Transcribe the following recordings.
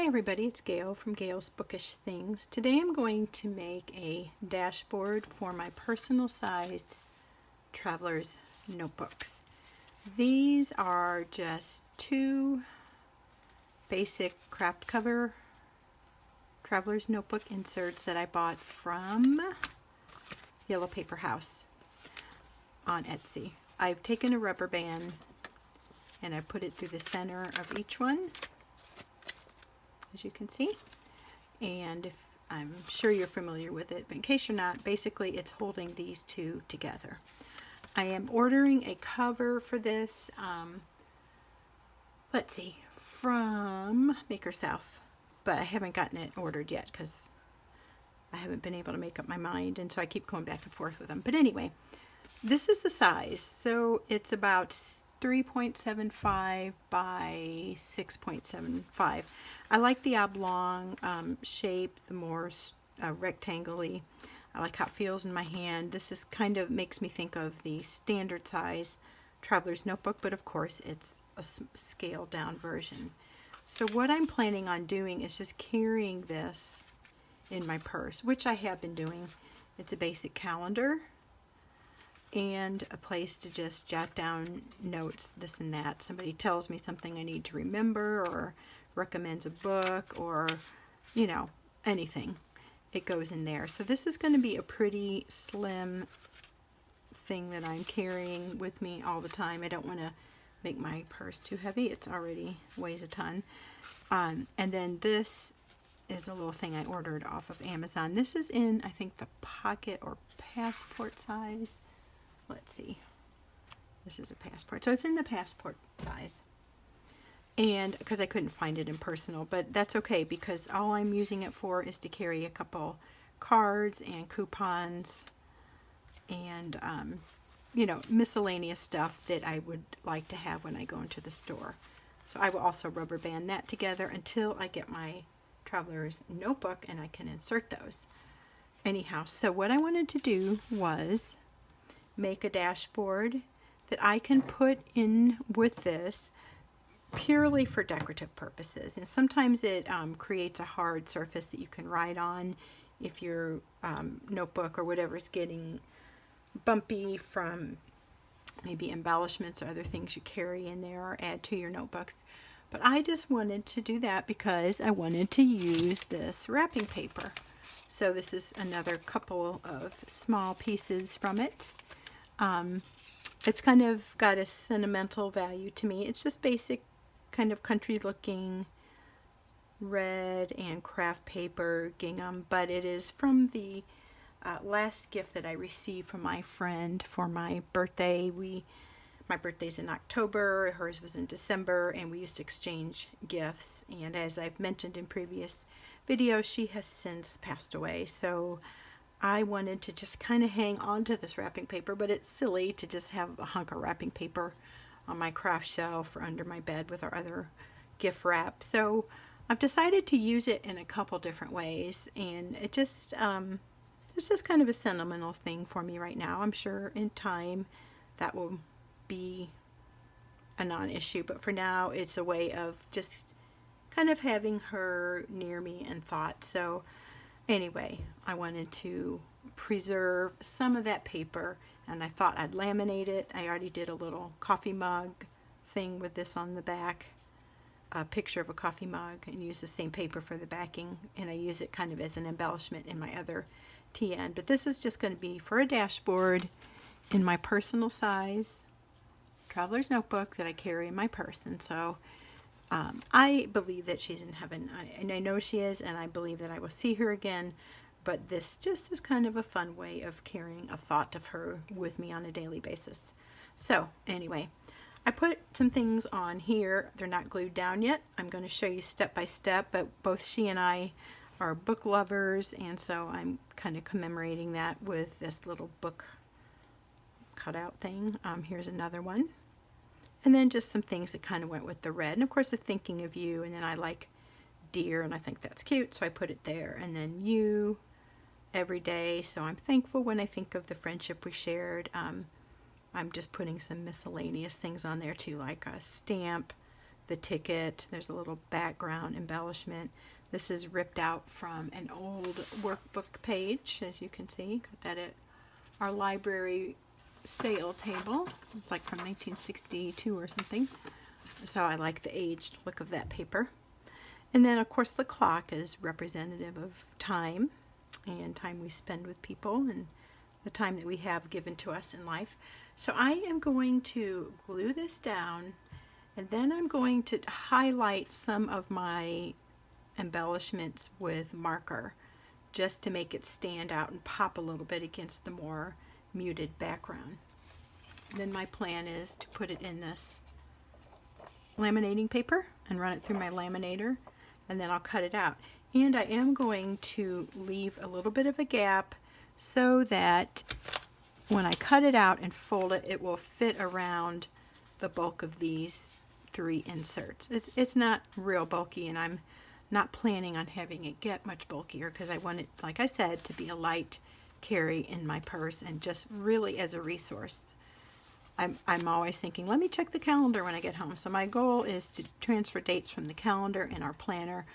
Hi everybody, it's Gail from Gail's Bookish Things. Today I'm going to make a dashboard for my personal sized traveler's notebooks. These are just two basic craft cover traveler's notebook inserts that I bought from Yellow Paper House on Etsy. I've taken a rubber band and I put it through the center of each one, as you can see, and if I'm sure you're familiar with it, but in case you're not, basically it's holding these two together. I am ordering a cover for this, let's see, from Maker South, but I haven't gotten it ordered yet because I haven't been able to make up my mind, and so I keep going back and forth with them. But anyway, this is the size, so it's about 3.75 by 6.75. I like the oblong shape, the more rectangle-y. I like how it feels in my hand. This is kind of makes me think of the standard size traveler's notebook, but of course it's a scaled down version. So what I'm planning on doing is just carrying this in my purse, which I have been doing. It's a basic calendar and a place to just jot down notes, this and that. Somebody tells me something I need to remember, or recommends a book, or you know, anything, it goes in there. So this is going to be a pretty slim thing that I'm carrying with me all the time. I don't want to make my purse too heavy. It's already weighs a ton. And then this is a little thing I ordered off of Amazon. This is in, I think, the pocket or passport size. Let's see. This is a passport. So it's in the passport size. And because I couldn't find it in personal, but that's okay because all I'm using it for is to carry a couple cards and coupons and, you know, miscellaneous stuff that I would like to have when I go into the store. So I will also rubber band that together until I get my traveler's notebook and I can insert those. Anyhow, so what I wanted to do was make a dashboard that I can put in with this purely for decorative purposes. And sometimes it creates a hard surface that you can write on if your notebook or whatever is getting bumpy from maybe embellishments or other things you carry in there or add to your notebooks. But I just wanted to do that because I wanted to use this wrapping paper. So this is another couple of small pieces from it. It's kind of got a sentimental value to me. It's just basic kind of country looking red and craft paper gingham, but it is from the last gift that I received from my friend for my birthday. My birthday's in October, hers was in December, and we used to exchange gifts. And as I've mentioned in previous videos, she has since passed away. So I wanted to just kind of hang on to this wrapping paper, but it's silly to just have a hunk of wrapping paper on my craft shelf or under my bed with our other gift wrap. So I've decided to use it in a couple different ways, and it's just kind of a sentimental thing for me right now. I'm sure in time that will be a non-issue, but for now it's a way of just kind of having her near me in thought. So anyway, I wanted to preserve some of that paper, and I thought I'd laminate it. I already did a little coffee mug thing with this on the back, a picture of a coffee mug, and use the same paper for the backing, and I use it kind of as an embellishment in my other TN. But this is just going to be for a dashboard in my personal size traveler's notebook that I carry in my purse. And so I believe that she's in heaven, and I know she is, and I believe that I will see her again. But this just is kind of a fun way of carrying a thought of her with me on a daily basis. So anyway, I put some things on here. They're not glued down yet. I'm going to show you step by step, but both she and I are book lovers, and so I'm kind of commemorating that with this little book cutout thing. Here's another one. And then just some things that kind of went with the red. And of course, the thinking of you, and then I like deer, and I think that's cute, so I put it there. And then you, every day, so I'm thankful when I think of the friendship we shared. I'm just putting some miscellaneous things on there too, like a stamp the ticket. There's a little background embellishment. This is ripped out from an old workbook page, as you can see. Got that at our library sale table. It's like from 1962 or something. So I like the aged look of that paper. And then, of course, the clock is representative of time and time we spend with people and the time that we have given to us in life. So I am going to glue this down, and then I'm going to highlight some of my embellishments with marker just to make it stand out and pop a little bit against the more muted background. Then my plan is to put it in this laminating paper and run it through my laminator, and then I'll cut it out. And I am going to leave a little bit of a gap so that when I cut it out and fold it, it will fit around the bulk of these 3 inserts. It's not real bulky, and I'm not planning on having it get much bulkier because I want it, like I said, to be a light carry in my purse and just really as a resource. I'm always thinking, let me check the calendar when I get home. So my goal is to transfer dates from the calendar in our planner.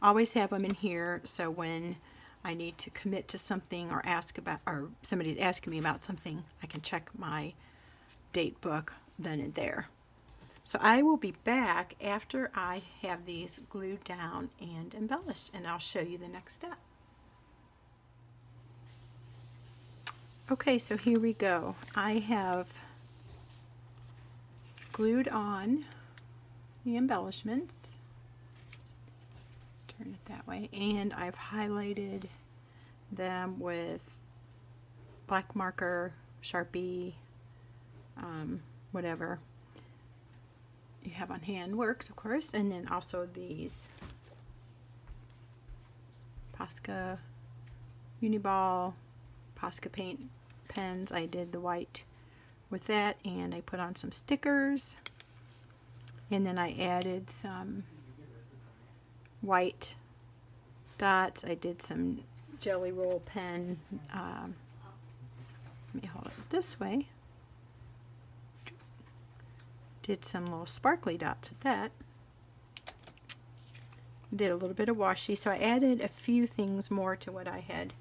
Always have them in here, so when I need to commit to something or ask about, or somebody's asking me about something, I can check my date book then and there. So I will be back after I have these glued down and embellished, and I'll show you the next step. Okay, so here we go. I have glued on the embellishments. Turn it that way, and I've highlighted them with black marker, Sharpie, whatever you have on hand works, of course. And then also these Posca Uniball Posca paint pens. I did the white with that, and I put on some stickers, and then I added some white dots. I did some Jelly Roll pen. Let me hold it this way. Did some little sparkly dots with that. Did a little bit of washi, so I added a few things more to what I had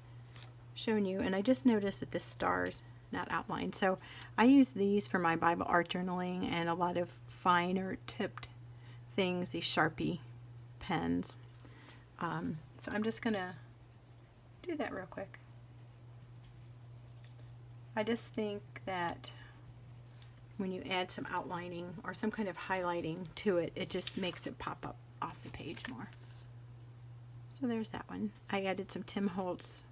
shown you, and I just noticed that the stars not outlined. So I use these for my Bible art journaling and a lot of finer tipped things, these Sharpie pens. So I'm just gonna do that real quick. I just think that when you add some outlining or some kind of highlighting to it, it just makes it pop up off the page more. So there's that one. I added some Tim Holtz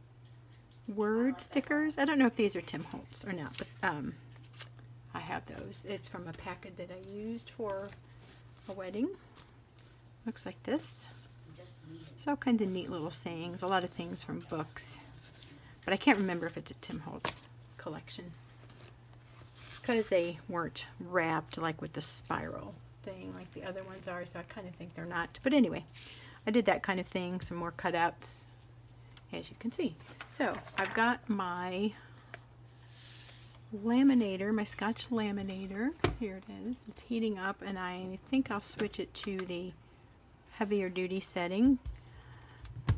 word stickers. I don't know if these are Tim Holtz or not, but I have those. It's from a packet that I used for a wedding. Looks like this. So all kinds of neat little sayings, a lot of things from books. But I can't remember if it's a Tim Holtz collection, because they weren't wrapped like with the spiral thing like the other ones are, so I kind of think they're not. But anyway, I did that kind of thing, some more cutouts, as you can see. So I've got my laminator, my Scotch laminator. Here it is. It's heating up, and I think I'll switch it to the heavier duty setting.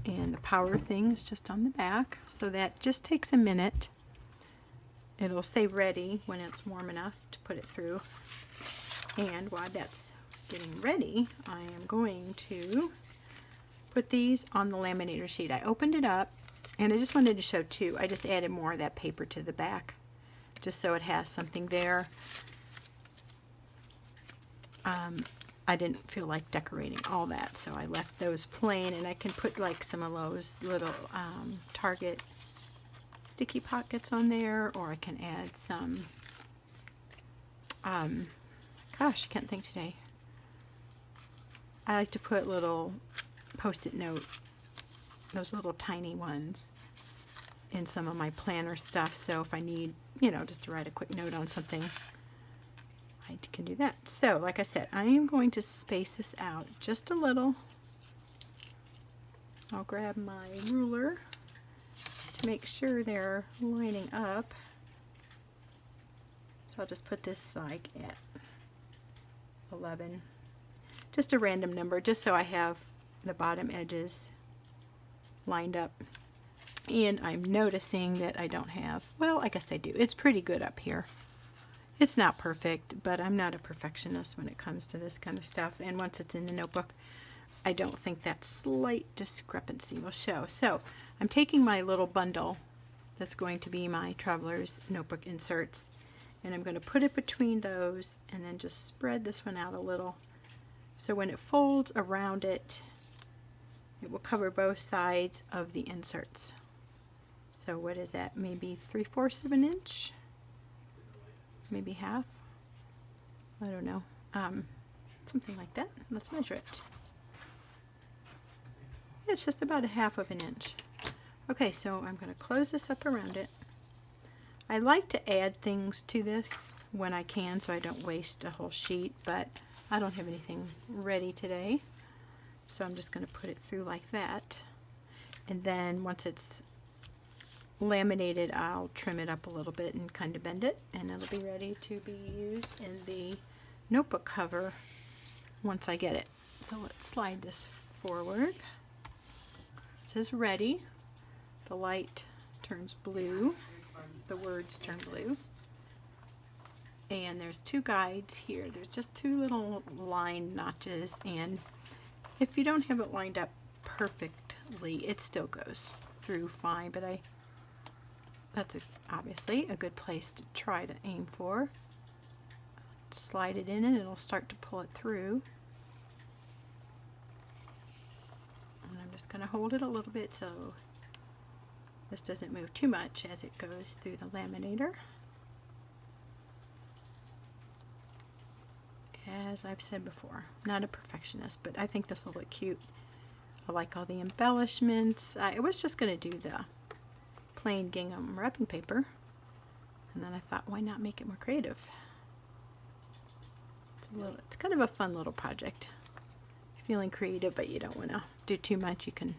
And the power thing is just on the back, so that just takes a minute. It'll say ready when it's warm enough to put it through. And while that's getting ready, I am going to put these on the laminator sheet. I opened it up, and I just wanted to show too. I just added more of that paper to the back, just so it has something there. I didn't feel like decorating all that, so I left those plain, and I can put like some of those little Target sticky pockets on there, or I can add some, gosh, I can't think today. I like to put little Post-it note, those little tiny ones, in some of my planner stuff, so if I need, you know, just to write a quick note on something, I can do that. So, like I said, I am going to space this out just a little. I'll grab my ruler to make sure they're lining up. So I'll just put this like at 11, just a random number, just so I have the bottom edges lined up. And I'm noticing that I don't have, well, I guess I do. It's pretty good up here. It's not perfect, but I'm not a perfectionist when it comes to this kind of stuff. And once it's in the notebook, I don't think that slight discrepancy will show. So I'm taking my little bundle that's going to be my Traveler's Notebook inserts, and I'm going to put it between those and then just spread this one out a little. So when it folds around it, it will cover both sides of the inserts. So what is that? Maybe 3/4 of an inch? Maybe half? I don't know. Something like that. Let's measure it. It's just about a 1/2 of an inch. Okay, so I'm going to close this up around it. I like to add things to this when I can so I don't waste a whole sheet, but I don't have anything ready today. So I'm just going to put it through like that. And then once it's laminated, I'll trim it up a little bit and kind of bend it, and it'll be ready to be used in the notebook cover once I get it. So let's slide this forward. It says ready. The light turns blue. The words turn blue. And there's 2 guides here. There's just 2 little line notches, and if you don't have it lined up perfectly, it still goes through fine, but that's obviously a good place to try to aim for. Slide it in and it'll start to pull it through. And I'm just going to hold it a little bit so this doesn't move too much as it goes through the laminator. As I've said before, I'm not a perfectionist, but I think this will look cute. I like all the embellishments. I was just going to do the plain gingham wrapping paper, and then I thought, why not make it more creative? It's kind of a fun little project. If you're feeling creative but you don't want to do too much, you can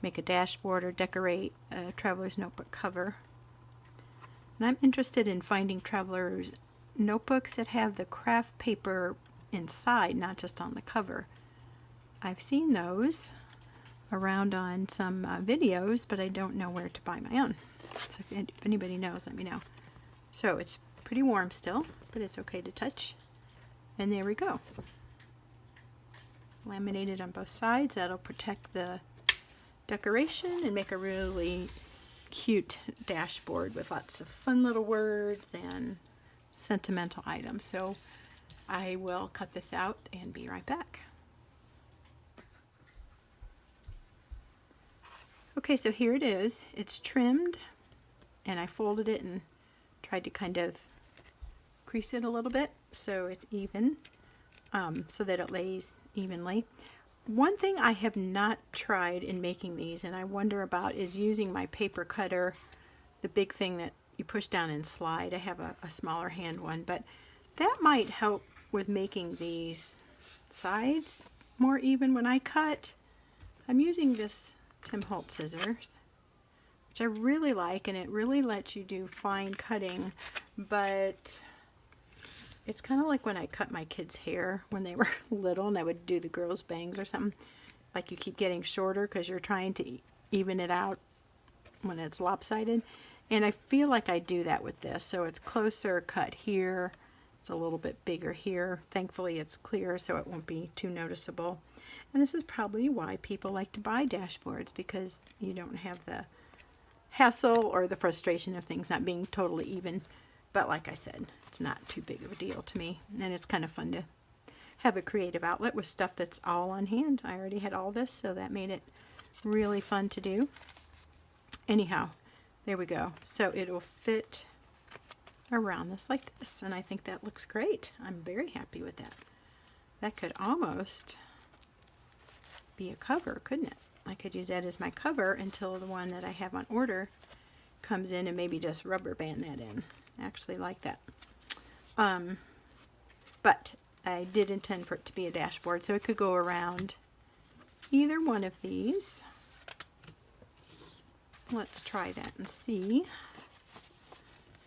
make a dashboard or decorate a Traveler's Notebook cover. And I'm interested in finding Traveler's notebooks that have the craft paper inside, not just on the cover. I've seen those around on some videos, but I don't know where to buy my own. So if anybody knows, let me know. So it's pretty warm still, but it's okay to touch. And there we go. Laminated on both sides. That'll protect the decoration and make a really cute dashboard with lots of fun little words and sentimental items. So I will cut this out and be right back. Okay, so here it is. It's trimmed, and I folded it and tried to kind of crease it a little bit so it's even, so that it lays evenly. One thing I have not tried in making these, and I wonder about, is using my paper cutter, the big thing that you push down and slide. I have a smaller hand one, but that might help with making these sides more even when I cut. I'm using this Tim Holtz scissors, which I really like, and it really lets you do fine cutting, but it's kind of like when I cut my kids' hair when they were little and I would do the girls' bangs or something. Like you keep getting shorter because you're trying to even it out when it's lopsided. And I feel like I do that with this. So it's closer cut here. It's a little bit bigger here. Thankfully it's clear so it won't be too noticeable. And this is probably why people like to buy dashboards, because you don't have the hassle or the frustration of things not being totally even. But like I said, it's not too big of a deal to me. And it's kind of fun to have a creative outlet with stuff that's all on hand. I already had all this, so that made it really fun to do. Anyhow, there we go. So it'll fit around this like this, and I think that looks great. I'm very happy with that. That could almost be a cover, couldn't it? I could use that as my cover until the one that I have on order comes in, and maybe just rubber band that in. I actually like that. But I did intend for it to be a dashboard, so it could go around either one of these. Let's try that and see.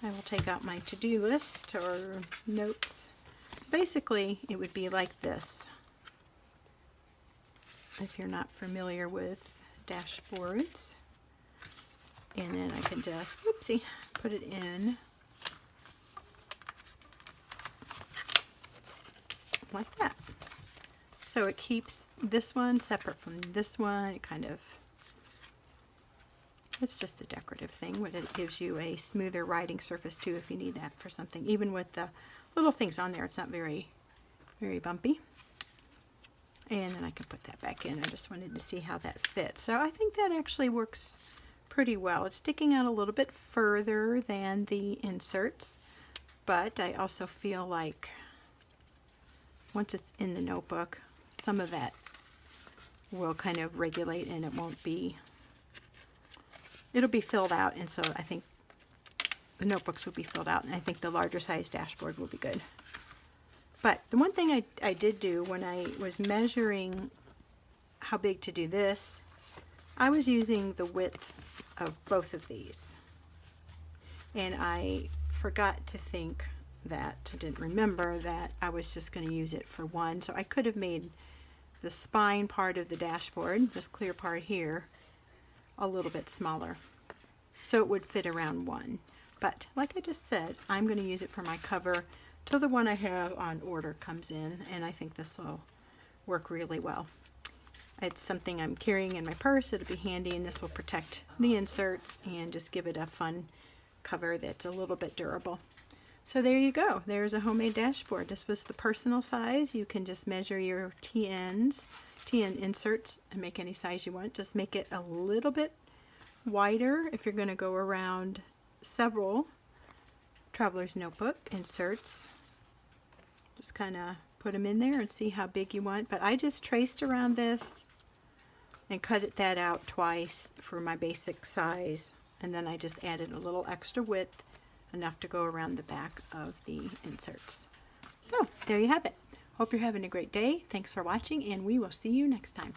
I will take out my to-do list or notes. So basically it would be like this. if you're not familiar with dashboards. And then I can just, whoopsie, put it in like that. So it keeps this one separate from this one. It kind of, it's just a decorative thing, but it gives you a smoother writing surface too if you need that for something. Even with the little things on there, it's not very, very bumpy. And then I can put that back in. I just wanted to see how that fits. So I think that actually works pretty well. It's sticking out a little bit further than the inserts, but I also feel like once it's in the notebook, some of that will kind of regulate and it won't be, it'll be filled out, and so I think the notebooks will be filled out, and I think the larger size dashboard will be good. But the one thing I did do when I was measuring how big to do this, I was using the width of both of these. And I forgot to think that, I didn't remember that I was just going to use it for one. So I could have made the spine part of the dashboard, this clear part here, a little bit smaller. So it would fit around one. But like I just said, I'm going to use it for my cover till the one I have on order comes in, and I think this will work really well. It's something I'm carrying in my purse. It'll be handy, and this will protect the inserts and just give it a fun cover that's a little bit durable. So there you go. There's a homemade dashboard. This was the personal size. You can just measure your TN inserts and make any size you want. Just make it a little bit wider if you're going to go around several Traveler's Notebook inserts. Just kind of put them in there and see how big you want. But I just traced around this and cut that out twice for my basic size, and then I just added a little extra width, enough to go around the back of the inserts. So there you have it. Hope you're having a great day. Thanks for watching, and we will see you next time.